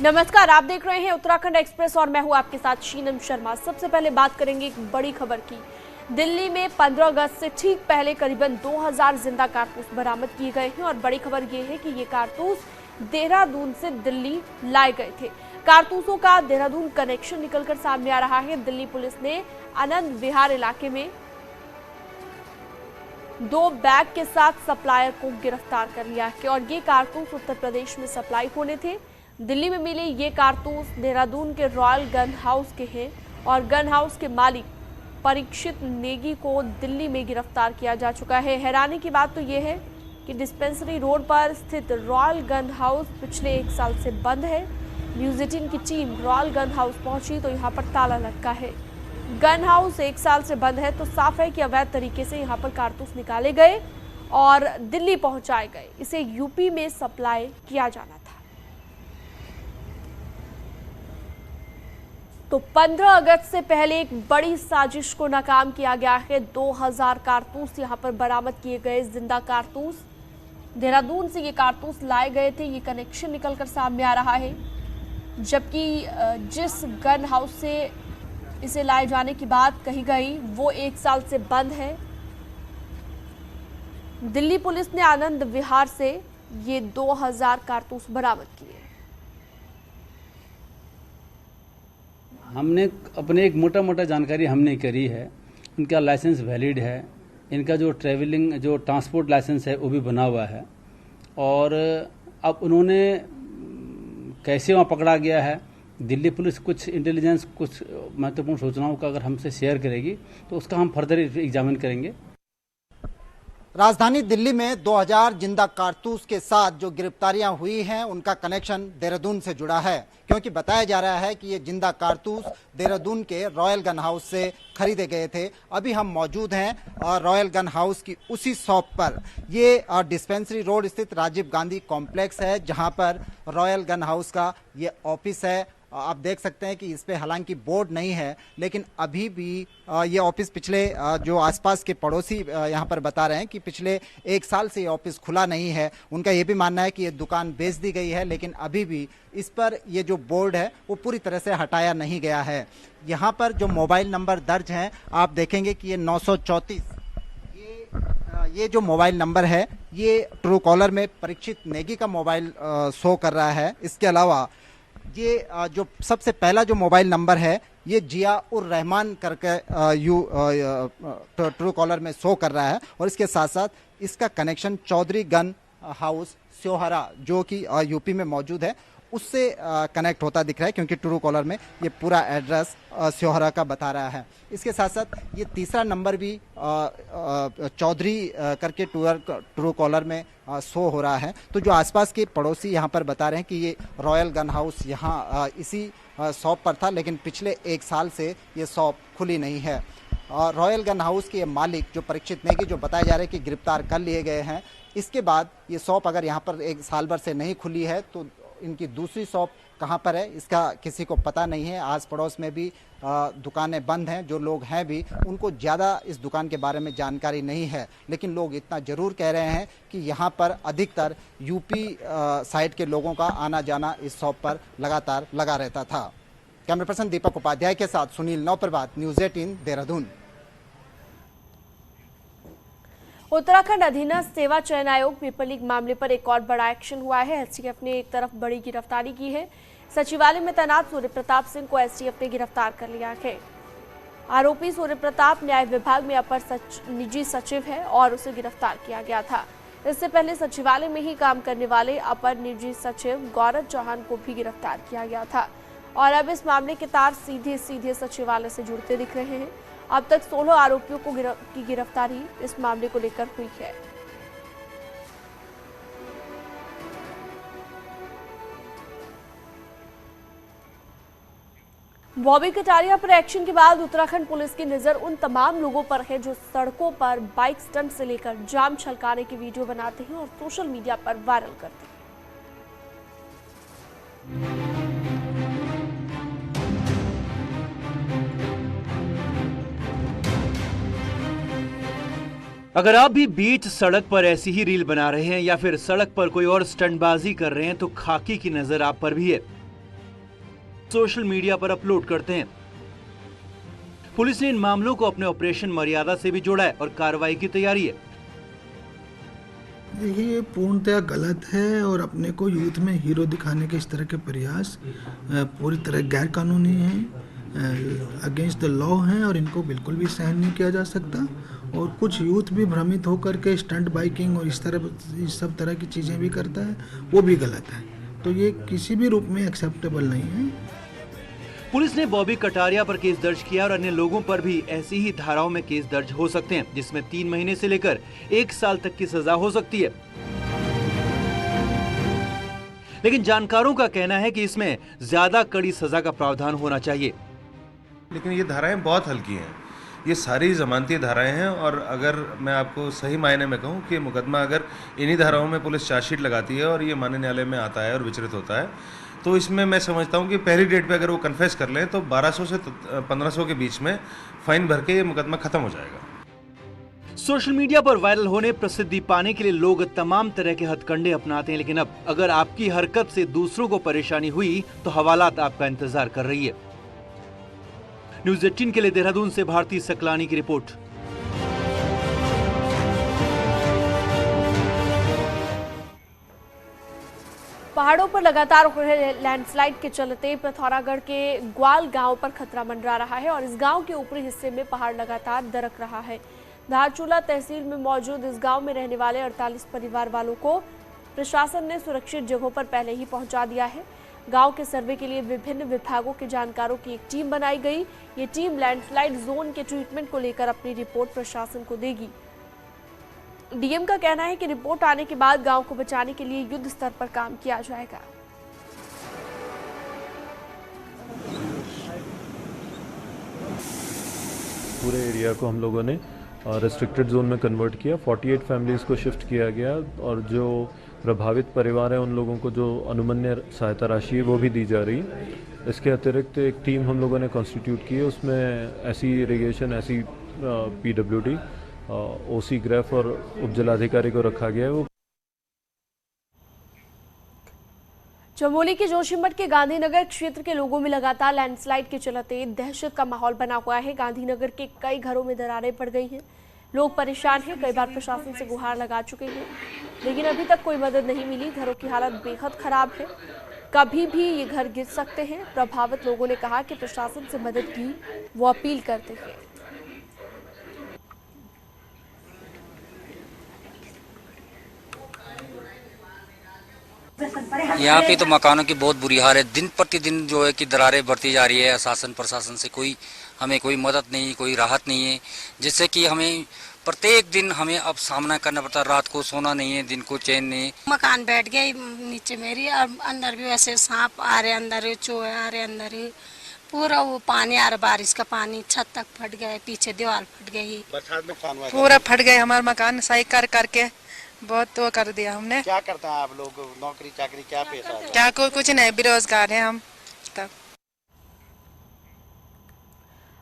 नमस्कार, आप देख रहे हैं उत्तराखंड एक्सप्रेस और मैं हूं आपके साथ शीनम शर्मा। सबसे पहले बात करेंगे एक बड़ी खबर की। दिल्ली में 15 अगस्त से ठीक पहले करीबन 2000 जिंदा कारतूस बरामद किए गए हैं और बड़ी खबर ये है कि ये कारतूस देहरादून से दिल्ली लाए गए थे। कारतूसों का देहरादून कनेक्शन निकलकर सामने आ रहा है। दिल्ली पुलिस ने आनंद विहार इलाके में 2 बैग के साथ सप्लायर को गिरफ्तार कर लिया है और ये कारतूस उत्तर प्रदेश में सप्लाई होने थे। दिल्ली में मिले ये कारतूस देहरादून के रॉयल गन हाउस के हैं और गन हाउस के मालिक परीक्षित नेगी को दिल्ली में गिरफ्तार किया जा चुका है। हैरानी की बात तो ये है कि डिस्पेंसरी रोड पर स्थित रॉयल गन हाउस पिछले 1 साल से बंद है। न्यूज़ 18 की टीम रॉयल गन हाउस पहुंची तो यहाँ पर ताला लटका है। गन हाउस 1 साल से बंद है तो साफ है कि अवैध तरीके से यहाँ पर कारतूस निकाले गए और दिल्ली पहुंचाए गए। इसे यूपी में सप्लाई किया जाना था। तो 15 अगस्त से पहले एक बड़ी साजिश को नाकाम किया गया है। 2000 कारतूस यहां पर बरामद किए गए, जिंदा कारतूस। देहरादून से ये कारतूस लाए गए थे, ये कनेक्शन निकलकर सामने आ रहा है। जबकि जिस गन हाउस से इसे लाए जाने की बात कही गई वो 1 साल से बंद है। दिल्ली पुलिस ने आनंद विहार से ये 2000 कारतूस बरामद किए। हमने अपने एक मोटा जानकारी हमने करी है। इनका लाइसेंस वैलिड है, इनका जो ट्रैवलिंग जो ट्रांसपोर्ट लाइसेंस है वो भी बना हुआ है। और अब उन्होंने कैसे वहाँ पकड़ा गया है, दिल्ली पुलिस कुछ इंटेलिजेंस कुछ महत्वपूर्ण सूचनाओं का अगर हमसे शेयर करेगी तो उसका हम फर्दर एग्जामिन करेंगे। राजधानी दिल्ली में 2000 जिंदा कारतूस के साथ जो गिरफ्तारियां हुई हैं उनका कनेक्शन देहरादून से जुड़ा है, क्योंकि बताया जा रहा है कि ये जिंदा कारतूस देहरादून के रॉयल गन हाउस से खरीदे गए थे। अभी हम मौजूद हैं रॉयल गन हाउस की उसी शॉप पर। ये डिस्पेंसरी रोड स्थित राजीव गांधी कॉम्प्लेक्स है जहां पर रॉयल गन हाउस का ये ऑफिस है। आप देख सकते हैं कि इस पे हालांकि बोर्ड नहीं है, लेकिन अभी भी ये ऑफिस पिछले जो आसपास के पड़ोसी यहाँ पर बता रहे हैं कि पिछले 1 साल से ये ऑफिस खुला नहीं है। उनका ये भी मानना है कि ये दुकान बेच दी गई है, लेकिन अभी भी इस पर ये जो बोर्ड है वो पूरी तरह से हटाया नहीं गया है। यहाँ पर जो मोबाइल नंबर दर्ज हैं आप देखेंगे कि ये 934 ये जो मोबाइल नंबर है ये ट्रू कॉलर में परीक्षित नेगी का मोबाइल शो कर रहा है। इसके अलावा ये जो सबसे पहला जो मोबाइल नंबर है ये जिया उर रहमान करके ट्रू कॉलर में शो कर रहा है। और इसके साथ साथ इसका कनेक्शन चौधरी गन हाउस स्योहरा जो कि यूपी में मौजूद है उससे कनेक्ट होता दिख रहा है, क्योंकि ट्रू कॉलर में ये पूरा एड्रेस स्योहरा का बता रहा है। इसके साथ साथ ये तीसरा नंबर भी चौधरी करके ट्रू कॉलर में शो हो रहा है। तो जो आसपास के पड़ोसी यहाँ पर बता रहे हैं कि ये रॉयल गन हाउस यहाँ इसी शॉप पर था, लेकिन पिछले 1 साल से ये शॉप खुली नहीं है। रॉयल गन हाउस के मालिक जो परीक्षित नेगी जो बताया जा रहा है कि गिरफ्तार कर लिए गए हैं। इसके बाद ये शॉप अगर यहाँ पर 1 साल भर से नहीं खुली है तो इनकी दूसरी शॉप कहाँ पर है इसका किसी को पता नहीं है। आस पड़ोस में भी दुकानें बंद हैं। जो लोग हैं भी उनको ज़्यादा इस दुकान के बारे में जानकारी नहीं है, लेकिन लोग इतना ज़रूर कह रहे हैं कि यहाँ पर अधिकतर यूपी साइड के लोगों का आना जाना इस शॉप पर लगातार लगा रहता था। कैमरा पर्सन दीपक उपाध्याय के साथ सुनील नवप्रभात, न्यूज़ 18 देहरादून। उत्तराखंड अधीनस्थ सेवा चयन आयोग पेपर लीक मामले पर एक और बड़ा एक्शन हुआ है। एसटीएफ ने एक तरफ बड़ी गिरफ्तारी की है। सचिवालय में तैनात सूर्य प्रताप सिंह को एसटीएफ ने गिरफ्तार कर लिया है। आरोपी सूर्य प्रताप न्याय विभाग में अपर निजी सचिव है और उसे गिरफ्तार किया गया था। इससे पहले सचिवालय में ही काम करने वाले अपर निजी सचिव गौरव चौहान को भी गिरफ्तार किया गया था और अब इस मामले के तार सीधे सचिवालय से जुड़ते दिख रहे हैं। अब तक 16 आरोपियों की गिरफ्तारी इस मामले को लेकर हुई है। बॉबी कटारिया पर एक्शन के बाद उत्तराखंड पुलिस की नजर उन तमाम लोगों पर है जो सड़कों पर बाइक स्टंट से लेकर जाम छलकाने की वीडियो बनाते हैं और सोशल मीडिया पर वायरल करते हैं। अगर आप भी बीच सड़क पर ऐसी ही रील बना रहे हैं या फिर सड़क पर कोई और स्टंटबाजी कर रहे हैं तो खाकी की नजर आप पर भी है। सोशल मीडिया पर अपलोड करते हैं। पुलिस ने इन मामलों को अपने ऑपरेशन मर्यादा से भी जोड़ा है और कार्रवाई की तैयारी है। देखिए, ये पूर्णतः गलत है और अपने को यूथ में हीरो दिखाने के इस तरह के प्रयास पूरी तरह गैर कानूनी हैं, अगेंस्ट द लॉ हैं और इनको बिल्कुल भी सहन नहीं किया जा सकता। और कुछ यूथ भी भ्रमित होकर के स्टंट बाइकिंग और इस सब तरह की चीज़ें भी करता है, वो भी गलत है। तो ये किसी भी रूप में एक्सेप्टेबल नहीं है। पुलिस ने बॉबी कटारिया पर केस दर्ज किया और अन्य लोगों पर भी ऐसी ही धाराओं में केस दर्ज हो सकते हैं, जिसमें 3 महीने से लेकर 1 साल तक की सजा हो सकती है। लेकिन जानकारों का कहना है कि इसमें ज्यादा कड़ी सजा का प्रावधान होना चाहिए। लेकिन ये धाराएं बहुत हल्की हैं, ये सारी जमानती धाराएं हैं और अगर मैं आपको सही मायने में कहूँ कि मुकदमा अगर इन्हीं धाराओं में पुलिस चार्जशीट लगाती है और ये माननीय न्यायालय में आता है और विचरित होता है, तो इसमें मैं समझता हूं कि पहली डेट पे अगर वो कन्फेस कर लें तो 1200 से 1500 के बीच में फाइन भर के ये मुकदमा खत्म हो जाएगा। सोशल मीडिया पर वायरल होने, प्रसिद्धि पाने के लिए लोग तमाम तरह के हथकंडे अपनाते हैं, लेकिन अब अगर आपकी हरकत से दूसरों को परेशानी हुई तो हवालात आपका इंतजार कर रही है। न्यूज़ 18 के लिए देहरादून से भारती सकलानी की रिपोर्ट। पहाड़ों पर लगातार हो रहे लैंडस्लाइड के चलते पिथौरागढ़ के ग्वाल गांव पर खतरा मंडरा रहा है और इस गांव के ऊपरी हिस्से में पहाड़ लगातार दरक रहा है। धारचूला तहसील में मौजूद इस गांव में रहने वाले 48 परिवार वालों को प्रशासन ने सुरक्षित जगहों पर पहले ही पहुंचा दिया है। गांव के सर्वे के लिए विभिन्न विभागों के जानकारों की एक टीम बनाई गई। ये टीम लैंडस्लाइड जोन के ट्रीटमेंट को लेकर अपनी रिपोर्ट प्रशासन को देगी। डीएम का कहना है कि रिपोर्ट आने के बाद गांव को बचाने के लिए युद्ध स्तर पर काम किया जाएगा। पूरे एरिया को हम लोगों ने रेस्ट्रिक्टेड जोन में कन्वर्ट किया। 48 फैमिलीज़ को शिफ्ट किया गया और जो प्रभावित परिवार हैं उन लोगों को जो अनुमन्य सहायता राशि है वो भी दी जा रही है। इसके अतिरिक्त एक टीम हम लोगों ने कॉन्स्टिट्यूट की है, उसमें ऐसी इरिगेशन, ऐसी PWD, OC ग्रेफ और उपजलाधिकारी को रखा गया है। वो चमोली के जोशीमठ के गांधीनगर क्षेत्र के लोगों में लगातार लैंडस्लाइड के चलते दहशत का माहौल बना हुआ है। गांधीनगर के कई घरों में दरारें पड़ गई हैं, लोग परेशान हैं, कई बार प्रशासन से गुहार लगा चुके हैं, लेकिन अभी तक कोई मदद नहीं मिली। घरों की हालत बेहद खराब है, कभी भी ये घर गिर सकते हैं। प्रभावित लोगों ने कहा कि प्रशासन से मदद की वो अपील करते हैं। यहाँ पे तो मकानों की बहुत बुरी हाल है। दिन प्रतिदिन जो है कि दरारें बढ़ती जा रही है। शासन प्रशासन से हमें कोई मदद नहीं, कोई राहत नहीं है, जिससे कि हमें प्रत्येक दिन हमें अब सामना करना पड़ता है। रात को सोना नहीं है, दिन को चैन नहीं। मकान बैठ गए नीचे मेरी और अंदर भी वैसे सांप आ रहे, अंदर चूहे आ रहे, अंदर ही पूरा वो पानी आ रहा, बारिश का पानी छत तक फट गए, पीछे दीवार फट गई, पूरा फट गए। हमारा मकान सही करके बहुत तो कर दिया हमने। क्या करता है आप लोग, नौकरी चाकरी क्या पेशा है? क्या कुछ नहीं, बेरोजगार हैं हम तब।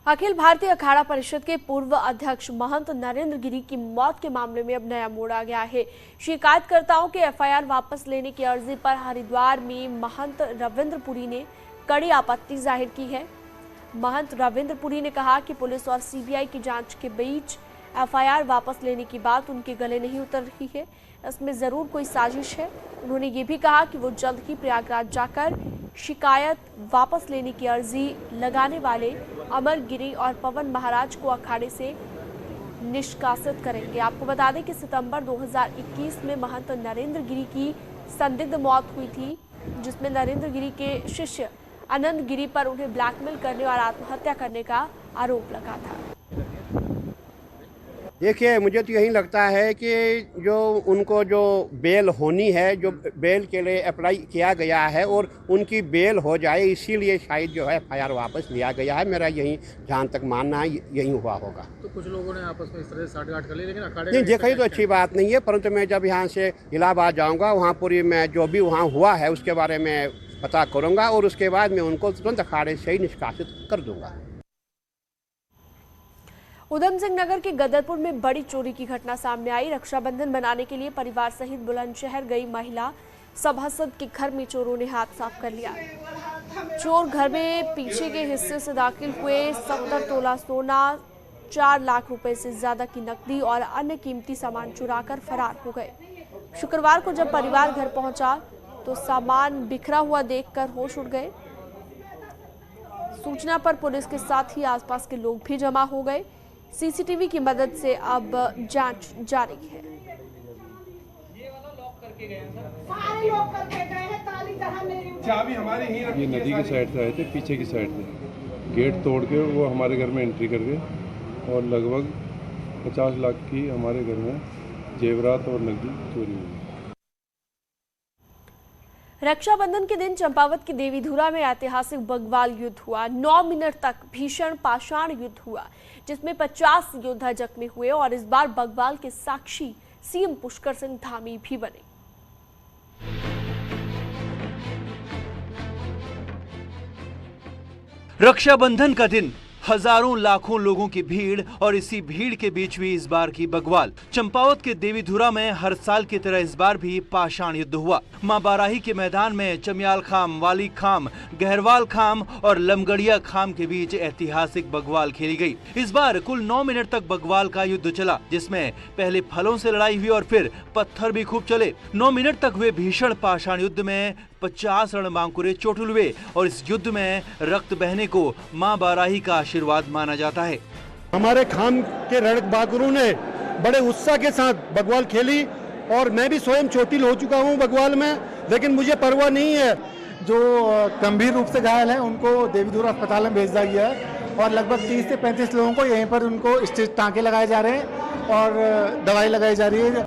अखिल भारतीय अखाड़ा परिषद के पूर्व अध्यक्ष महंत नरेंद्र गिरी की मौत के मामले में अब नया मोड़ आ गया है। शिकायतकर्ताओं के FIR वापस लेने की अर्जी पर हरिद्वार में महंत रविंद्रपुरी ने कड़ी आपत्ति जाहिर की है। महंत रविंद्रपुरी ने कहा कि पुलिस और CBI की जांच के बीच FIR वापस लेने की बात उनके गले नहीं उतर रही है, इसमें जरूर कोई साजिश है। उन्होंने ये भी कहा कि वो जल्द ही प्रयागराज जाकर शिकायत वापस लेने की अर्जी लगाने वाले अमर गिरी और पवन महाराज को अखाड़े से निष्कासित करेंगे। आपको बता दें कि सितंबर 2021 में महंत नरेंद्र गिरी की संदिग्ध मौत हुई थी, जिसमें नरेंद्र गिरी के शिष्य आनंद गिरी पर उन्हें ब्लैकमेल करने और आत्महत्या करने का आरोप लगा था। देखिए, मुझे तो यही लगता है कि जो उनको जो बेल होनी है, जो बेल के लिए अप्लाई किया गया है और उनकी बेल हो जाए, इसीलिए शायद जो है FIR वापस लिया गया है। मेरा यही जहाँ तक मानना है यही हुआ होगा। तो कुछ लोगों ने आपस में इस तरह से साठगांठ कर ली, लेकिन अखाड़े नहीं देखा तो अच्छी बात नहीं है, परंतु मैं जब यहाँ से इलाहाबाद जाऊँगा, वहाँ पूरी मैं जो भी वहाँ हुआ है उसके बारे में पता करूँगा और उसके बाद मैं उनको तुरंत अखाड़े से ही निष्कासित कर दूँगा। उधम सिंह नगर के गदरपुर में बड़ी चोरी की घटना सामने आई। रक्षाबंधन मनाने के लिए परिवार सहित बुलंदशहर गई महिला सभासद के घर में चोरों ने हाथ साफ कर लिया। चोर घर में पीछे के हिस्से से दाखिल हुए। 70 तोला सोना, 4 लाख रुपए से ज्यादा की नकदी और अन्य कीमती सामान चुराकर फरार हो गए। शुक्रवार को जब परिवार घर पहुंचा तो सामान बिखरा हुआ देखकर होश उड़ गए। सूचना पर पुलिस के साथ ही आसपास के लोग भी जमा हो गए। सीसीटीवी की मदद से अब जांच जारी है। ये नदी की साइड से आए थे, पीछे की साइड से गेट तोड़ के वो हमारे घर में एंट्री कर गए और लगभग 50 लाख की हमारे घर में जेवरात और नकदी चोरी हुई। रक्षाबंधन के दिन चंपावत की देवीधुरा में ऐतिहासिक बगवाल युद्ध हुआ। 9 मिनट तक भीषण पाषाण युद्ध हुआ, जिसमें 50 योद्धा जख्मी हुए और इस बार बगवाल के साक्षी सीएम पुष्कर सिंह धामी भी बने। रक्षाबंधन का दिन, हजारों लाखों लोगों की भीड़ और इसी भीड़ के बीच हुई इस बार की बगवाल। चंपावत के देवीधुरा में हर साल की तरह इस बार भी पाषाण युद्ध हुआ। मां बाराही के मैदान में चमियाल खाम, वाली खाम, गहरवाल खाम और लमगड़िया खाम के बीच ऐतिहासिक बगवाल खेली गई। इस बार कुल 9 मिनट तक बगवाल का युद्ध चला, जिसमें पहले फलों से लड़ाई हुई और फिर पत्थर भी खूब चले। 9 मिनट तक हुए भीषण पाषाण युद्ध में 50 रणबांकुरे चोटिल हुए और इस युद्ध में रक्त बहने को मां बाराही का आशीर्वाद माना जाता है। हमारे खाम के रणबांकुरों ने बड़े उत्साह के साथ बगवाल खेली और मैं भी स्वयं चोटिल हो चुका हूं बगवाल में, लेकिन मुझे परवाह नहीं है। जो गंभीर रूप से घायल हैं उनको देवीधुरा अस्पताल में भेज दिया गया है और लगभग 30 से 35 लोगों को यहीं पर उनको स्टिच टाँके लगाए जा रहे हैं और दवाई लगाई जा रही है।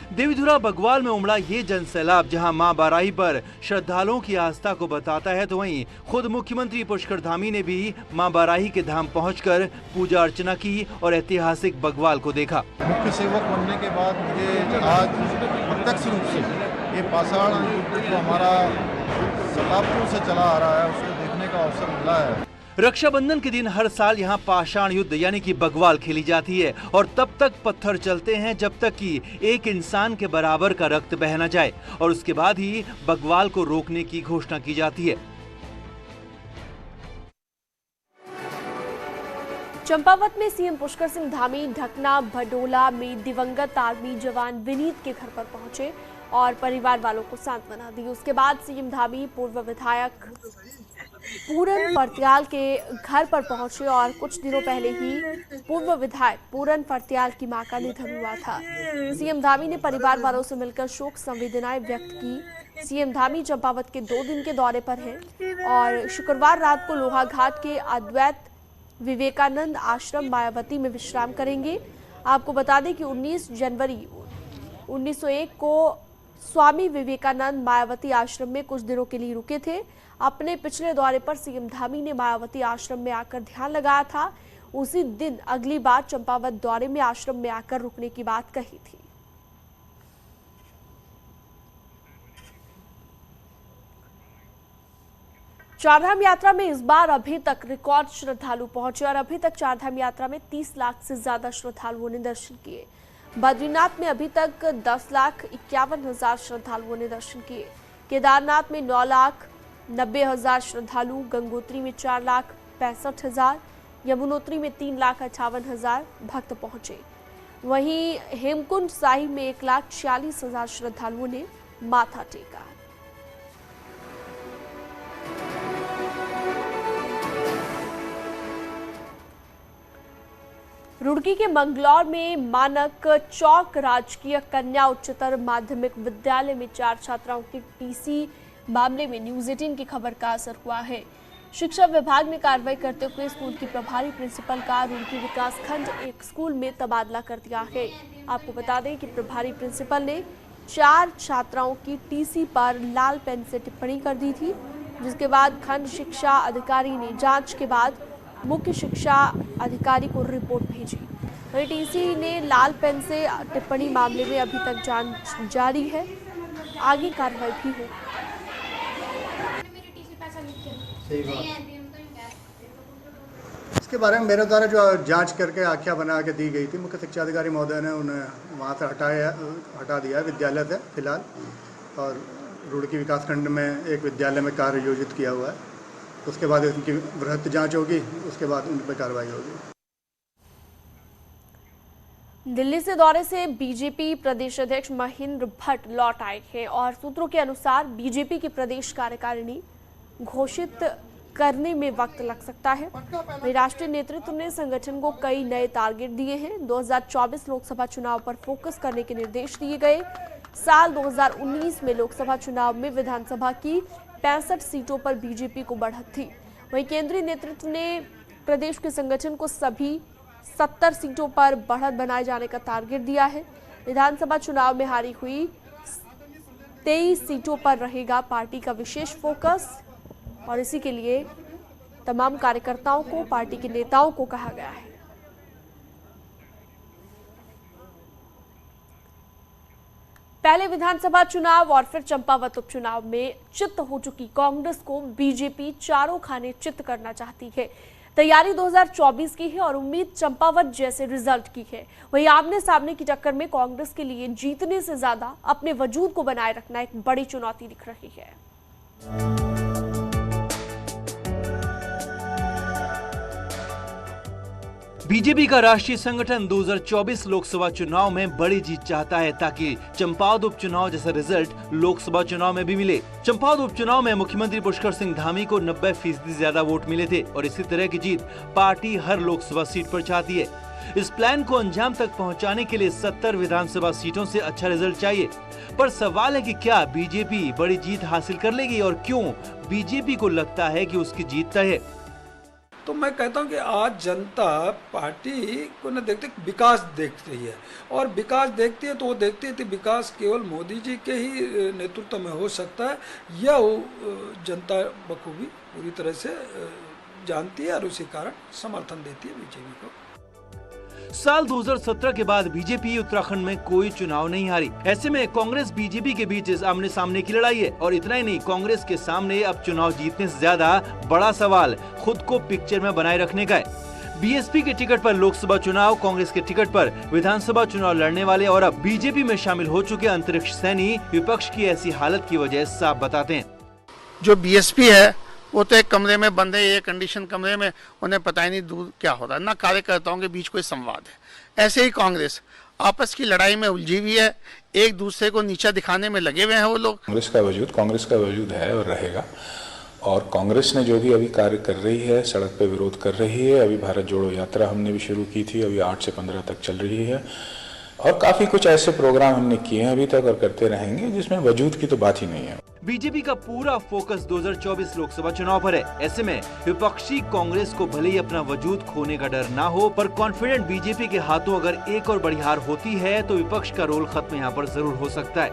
देवीधुरा बगवाल में उमड़ा ये जनसैलाब जहां मां बाराही पर श्रद्धालुओं की आस्था को बताता है, तो वहीं खुद मुख्यमंत्री पुष्कर धामी ने भी मां बाराही के धाम पहुंचकर पूजा अर्चना की और ऐतिहासिक बगवाल को देखा। मुख्य सेवक बनने के बाद मुझे आज प्रत्यक्ष रूप से ये पाषाण युद्ध जो हमारा शताब्दियों से चला आ रहा है उसको देखने का अवसर मिला है। रक्षाबंधन के दिन हर साल यहाँ पाषाण युद्ध यानी कि बगवाल खेली जाती है और तब तक पत्थर चलते हैं जब तक कि एक इंसान के बराबर का रक्त बह न जाए और उसके बाद ही बगवाल को रोकने की घोषणा की जाती है। चंपावत में सीएम पुष्कर सिंह धामी ढकना भडोला में दिवंगत आर्मी जवान विनीत के घर पर पहुंचे और परिवार वालों को सांत्वना दी। उसके बाद सीएम धामी पूर्व विधायक पूरन फर्त्याल के घर पर पहुंचे और कुछ दिनों पहले ही पूर्व विधायक पूरन फर्त्याल की मां का निधन हुआ था। सीएम धामी ने परिवार वालों से मिलकर शोक संवेदनाएं व्यक्त की। सीएम धामी चंपावत के 2 दिन के दौरे पर हैं और शुक्रवार रात को लोहाघाट के अद्वैत विवेकानंद आश्रम मायावती में विश्राम करेंगे। आपको बता दें कि 19 जनवरी 1901 को स्वामी विवेकानंद मायावती आश्रम में कुछ दिनों के लिए रुके थे। अपने पिछले दौरे पर सीएम धामी ने मायावती आश्रम में आकर ध्यान लगाया था। उसी दिन अगली बार चंपावत दौरे में आश्रम में आकर रुकने की बात कही थी। चारधाम यात्रा में इस बार अभी तक रिकॉर्ड श्रद्धालु पहुंचे और अभी तक चारधाम यात्रा में 30 लाख से ज्यादा श्रद्धालुओं ने दर्शन किए। बद्रीनाथ में अभी तक 10,51,000 श्रद्धालुओं ने दर्शन किए। केदारनाथ में 9,90,000 श्रद्धालु, गंगोत्री में 4,65,000, यमुनोत्री में 3,58,000 भक्त पहुंचे। वहीं हेमकुंड साहिब में 1,46,000 श्रद्धालुओं ने माथा टेका। रुड़की के मंगलौर में मानक चौक राजकीय कन्या उच्चतर माध्यमिक विद्यालय में 4 छात्राओं की टीसी मामले में न्यूज़ 18 की खबर का असर हुआ है। शिक्षा विभाग ने कार्रवाई करते हुए स्कूल की प्रभारी प्रिंसिपल का रुड़की विकासखंड एक स्कूल में तबादला कर दिया है। आपको बता दें कि प्रभारी प्रिंसिपल ने 4 छात्राओं की टीसी पर लाल पेन से टिप्पणी कर दी थी, जिसके बाद खंड शिक्षा अधिकारी ने जांच के बाद मुख्य शिक्षा अधिकारी को रिपोर्ट भेजी। टीसी ने लाल पेन से टिप्पणी मामले में अभी तक जांच जारी है, आगे कार्रवाई भी होगी। इसके बारे में मेरे द्वारा जो जांच करके आख्या बना के दी गई थी, मुख्य शिक्षा अधिकारी महोदय ने उन्हें वहाँ से हटा दिया है विद्यालय से फिलहाल, और रुड़की विकासखंड में एक विद्यालय में कार्य योजित किया हुआ है। उसके बाद उनकी वृहत जांच होगी, उसके बाद उन पर कार्रवाई होगी। दिल्ली से दौरे से बीजेपी प्रदेश अध्यक्ष महेंद्र भट्ट लौट आए हैं और सूत्रों के अनुसार बीजेपी की प्रदेश कार्यकारिणी घोषित करने में वक्त लग सकता है। वहीं राष्ट्रीय नेतृत्व ने संगठन को कई नए टारगेट दिए हैं। 2024 लोकसभा चुनाव पर फोकस करने के निर्देश दिए गए। साल 2019 में लोकसभा चुनाव में विधानसभा की 65 सीटों पर बीजेपी को बढ़त थी। वहीं केंद्रीय नेतृत्व ने प्रदेश के संगठन को सभी 70 सीटों पर बढ़त बनाए जाने का टारगेट दिया है। विधानसभा चुनाव में हारी हुई 23 सीटों पर रहेगा पार्टी का विशेष फोकस और इसी के लिए तमाम कार्यकर्ताओं को, पार्टी के नेताओं को कहा गया है। पहले विधानसभा चुनाव और फिर चंपावत उपचुनाव में चित्त हो चुकी कांग्रेस को बीजेपी चारों खाने चित्त करना चाहती है। तैयारी 2024 की है और उम्मीद चंपावत जैसे रिजल्ट की है। वहीं आमने सामने की टक्कर में कांग्रेस के लिए जीतने से ज्यादा अपने वजूद को बनाए रखना एक बड़ी चुनौती दिख रही है। बीजेपी का राष्ट्रीय संगठन 2024 लोकसभा चुनाव में बड़ी जीत चाहता है ताकि चंपावत उपचुनाव जैसा रिजल्ट लोकसभा चुनाव में भी मिले। चंपावत उपचुनाव में मुख्यमंत्री पुष्कर सिंह धामी को 90% ज्यादा वोट मिले थे और इसी तरह की जीत पार्टी हर लोकसभा सीट पर चाहती है। इस प्लान को अंजाम तक पहुंचाने के लिए 70 विधानसभा सीटों से अच्छा रिजल्ट चाहिए। पर सवाल है कि क्या बीजेपी बड़ी जीत हासिल कर लेगी और क्यों बीजेपी को लगता है कि उसकी जीत तय है। तो मैं कहता हूं कि आज जनता पार्टी को न देखते विकास देख रही है और विकास देखती है तो वो देखती है कि विकास केवल मोदी जी के ही नेतृत्व में हो सकता है, यह वो जनता बखूबी पूरी तरह से जानती है और उसी कारण समर्थन देती है बीजेपी को। साल 2017 के बाद बीजेपी उत्तराखंड में कोई चुनाव नहीं हारी। ऐसे में कांग्रेस बीजेपी के बीच आमने सामने की लड़ाई है और इतना ही नहीं, कांग्रेस के सामने अब चुनाव जीतने से ज्यादा बड़ा सवाल खुद को पिक्चर में बनाए रखने का है। बीएसपी के टिकट पर लोकसभा चुनाव, कांग्रेस के टिकट पर विधानसभा चुनाव लड़ने वाले और अब बीजेपी में शामिल हो चुके अंतरिक्ष सैनी विपक्ष की ऐसी हालत की वजह साफ बताते हैं। जो बीएसपी है वो तो एक कमरे में बंद है, एयर कंडीशन कमरे में, उन्हें पता ही नहीं दूर क्या हो रहा है, ना कार्यकर्ताओं के बीच कोई संवाद है। ऐसे ही कांग्रेस आपस की लड़ाई में उलझी हुई है, एक दूसरे को नीचा दिखाने में लगे हुए हैं वो लोग। कांग्रेस का वजूद है और रहेगा और कांग्रेस ने जो भी अभी कार्य कर रही है, सड़क पे विरोध कर रही है। अभी भारत जोड़ो यात्रा हमने भी शुरू की थी, अभी 8 से 15 तक चल रही है और काफी कुछ ऐसे प्रोग्राम हमने किए हैं अभी तक और करते रहेंगे जिसमें वजूद की तो बात ही नहीं है। बीजेपी का पूरा फोकस 2024 लोकसभा चुनाव पर है। ऐसे में विपक्षी कांग्रेस को भले ही अपना वजूद खोने का डर ना हो, पर कॉन्फिडेंट बीजेपी के हाथों अगर एक और बड़ी हार होती है तो विपक्ष का रोल खत्म यहाँ पर जरूर हो सकता है।